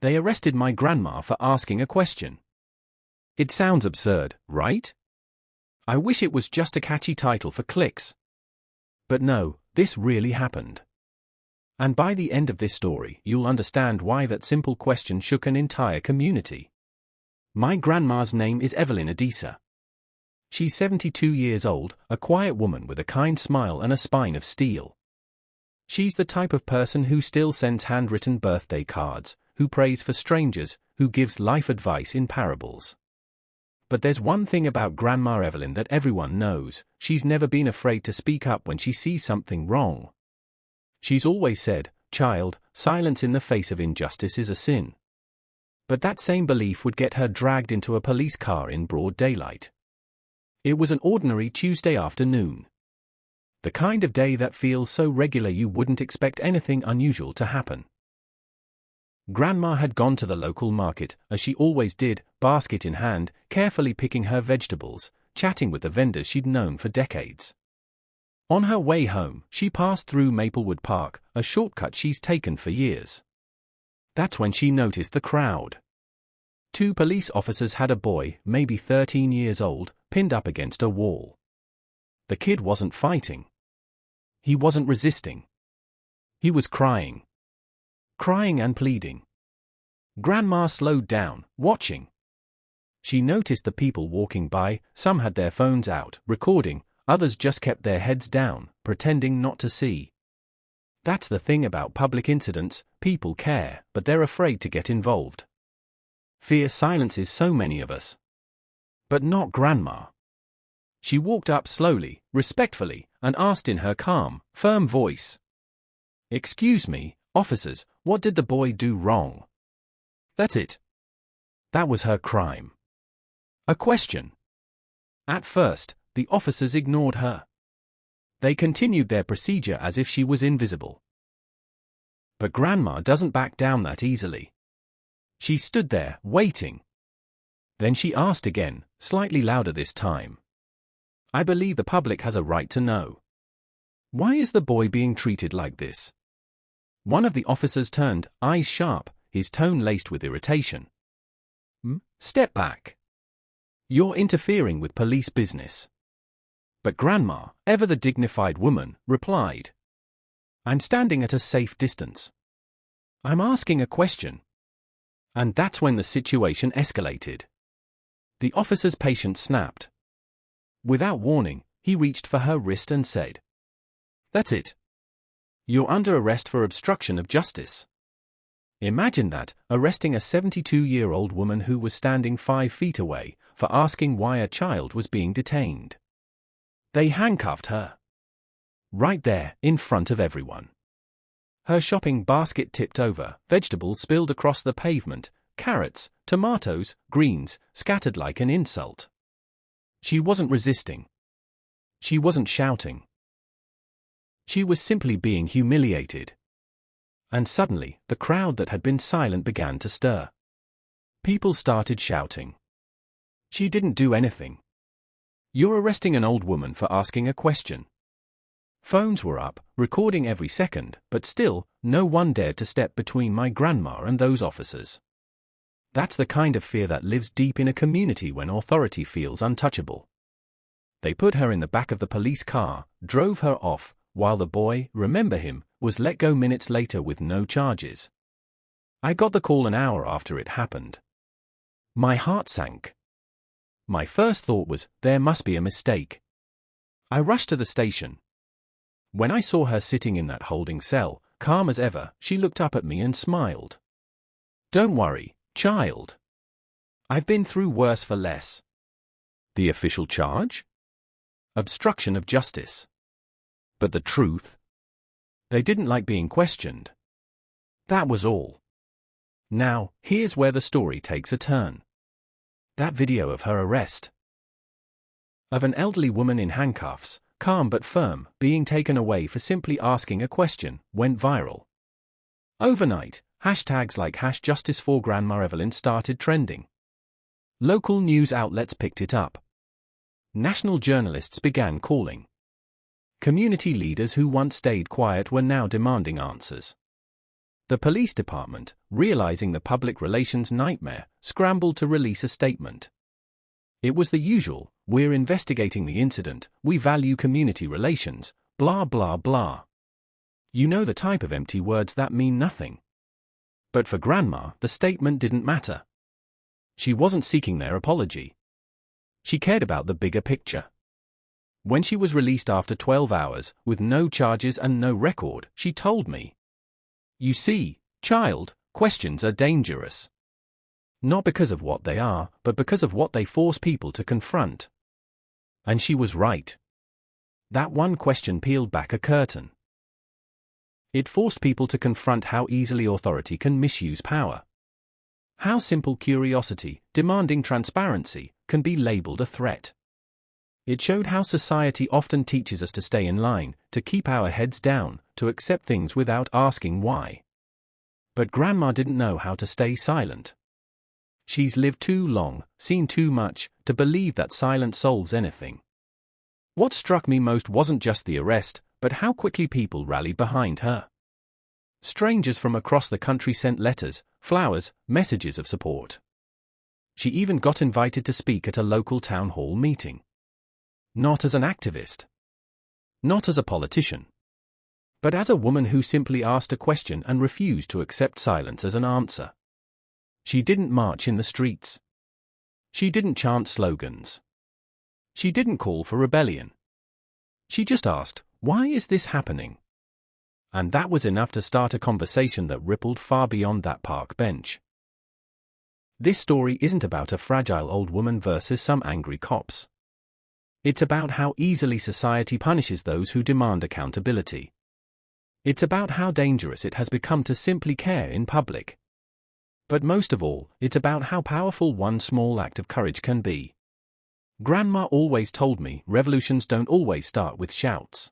They arrested my grandma for asking a question. It sounds absurd, right? I wish it was just a catchy title for clicks. But no, this really happened. And by the end of this story, you'll understand why that simple question shook an entire community. My grandma's name is Evelyn Adisa. She's 72 years old, a quiet woman with a kind smile and a spine of steel. She's the type of person who still sends handwritten birthday cards, who prays for strangers, who gives life advice in parables. But there's one thing about Grandma Evelyn that everyone knows: she's never been afraid to speak up when she sees something wrong. She's always said, "Child, silence in the face of injustice is a sin." But that same belief would get her dragged into a police car in broad daylight. It was an ordinary Tuesday afternoon. The kind of day that feels so regular you wouldn't expect anything unusual to happen. Grandma had gone to the local market, as she always did, basket in hand, carefully picking her vegetables, chatting with the vendors she'd known for decades. On her way home, she passed through Maplewood Park, a shortcut she's taken for years. That's when she noticed the crowd. 2 police officers had a boy, maybe 13 years old, pinned up against a wall. The kid wasn't fighting. He wasn't resisting. He was crying. Crying and pleading. Grandma slowed down, watching. She noticed the people walking by. Some had their phones out, recording, others just kept their heads down, pretending not to see. That's the thing about public incidents: people care, but they're afraid to get involved. Fear silences so many of us. But not Grandma. She walked up slowly, respectfully, and asked in her calm, firm voice, "Excuse me, officers, what did the boy do wrong?" That's it. That was her crime. A question. At first, the officers ignored her. They continued their procedure as if she was invisible. But Grandma doesn't back down that easily. She stood there, waiting. Then she asked again, slightly louder this time. "I believe the public has a right to know. Why is the boy being treated like this?" One of the officers turned, eyes sharp, his tone laced with irritation. "Step back. You're interfering with police business." But Grandma, ever the dignified woman, replied, "I'm standing at a safe distance. I'm asking a question." And that's when the situation escalated. The officer's patience snapped. Without warning, he reached for her wrist and said, "That's it. You're under arrest for obstruction of justice." Imagine that, arresting a 72-year-old woman who was standing 5 feet away, for asking why a child was being detained. They handcuffed her. Right there, in front of everyone. Her shopping basket tipped over, vegetables spilled across the pavement, carrots, tomatoes, greens, scattered like an insult. She wasn't resisting. She wasn't shouting. She was simply being humiliated. And suddenly, the crowd that had been silent began to stir. People started shouting. She didn't do anything. You're arresting an old woman for asking a question. Phones were up, recording every second, but still, no one dared to step between my grandma and those officers. That's the kind of fear that lives deep in a community when authority feels untouchable. They put her in the back of the police car, drove her off, while the boy, remember him, was let go minutes later with no charges. I got the call an hour after it happened. My heart sank. My first thought was, there must be a mistake. I rushed to the station. When I saw her sitting in that holding cell, calm as ever, she looked up at me and smiled. "Don't worry, child. I've been through worse for less." The official charge? Obstruction of justice. But the truth? They didn't like being questioned. That was all. Now, here's where the story takes a turn. That video of her arrest. Of an elderly woman in handcuffs, calm but firm, being taken away for simply asking a question, went viral. Overnight, hashtags like #JusticeForGrandmaEvelyn started trending. Local news outlets picked it up. National journalists began calling. Community leaders who once stayed quiet were now demanding answers. The police department, realizing the public relations nightmare, scrambled to release a statement. It was the usual, "We're investigating the incident, we value community relations, blah blah blah." You know the type of empty words that mean nothing. But for Grandma, the statement didn't matter. She wasn't seeking their apology. She cared about the bigger picture. When she was released after 12 hours, with no charges and no record, she told me, "You see, child, questions are dangerous. Not because of what they are, but because of what they force people to confront." And she was right. That one question peeled back a curtain. It forced people to confront how easily authority can misuse power. How simple curiosity, demanding transparency, can be labeled a threat. It showed how society often teaches us to stay in line, to keep our heads down, to accept things without asking why. But Grandma didn't know how to stay silent. She's lived too long, seen too much, to believe that silence solves anything. What struck me most wasn't just the arrest, but how quickly people rallied behind her. Strangers from across the country sent letters, flowers, messages of support. She even got invited to speak at a local town hall meeting. Not as an activist. Not as a politician. But as a woman who simply asked a question and refused to accept silence as an answer. She didn't march in the streets. She didn't chant slogans. She didn't call for rebellion. She just asked, "Why is this happening?" And that was enough to start a conversation that rippled far beyond that park bench. This story isn't about a fragile old woman versus some angry cops. It's about how easily society punishes those who demand accountability. It's about how dangerous it has become to simply care in public. But most of all, it's about how powerful one small act of courage can be. Grandma always told me revolutions don't always start with shouts.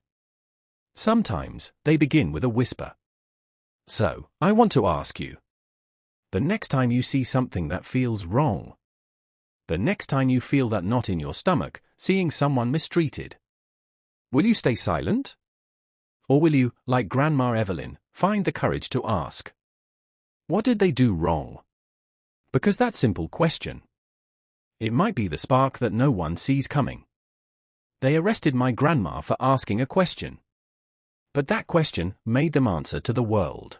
Sometimes, they begin with a whisper. So, I want to ask you. The next time you see something that feels wrong. The next time you feel that knot in your stomach, seeing someone mistreated. Will you stay silent? Or will you, like Grandma Evelyn, find the courage to ask? What did they do wrong? Because that simple question. It might be the spark that no one sees coming. They arrested my grandma for asking a question. But that question made them answer to the world.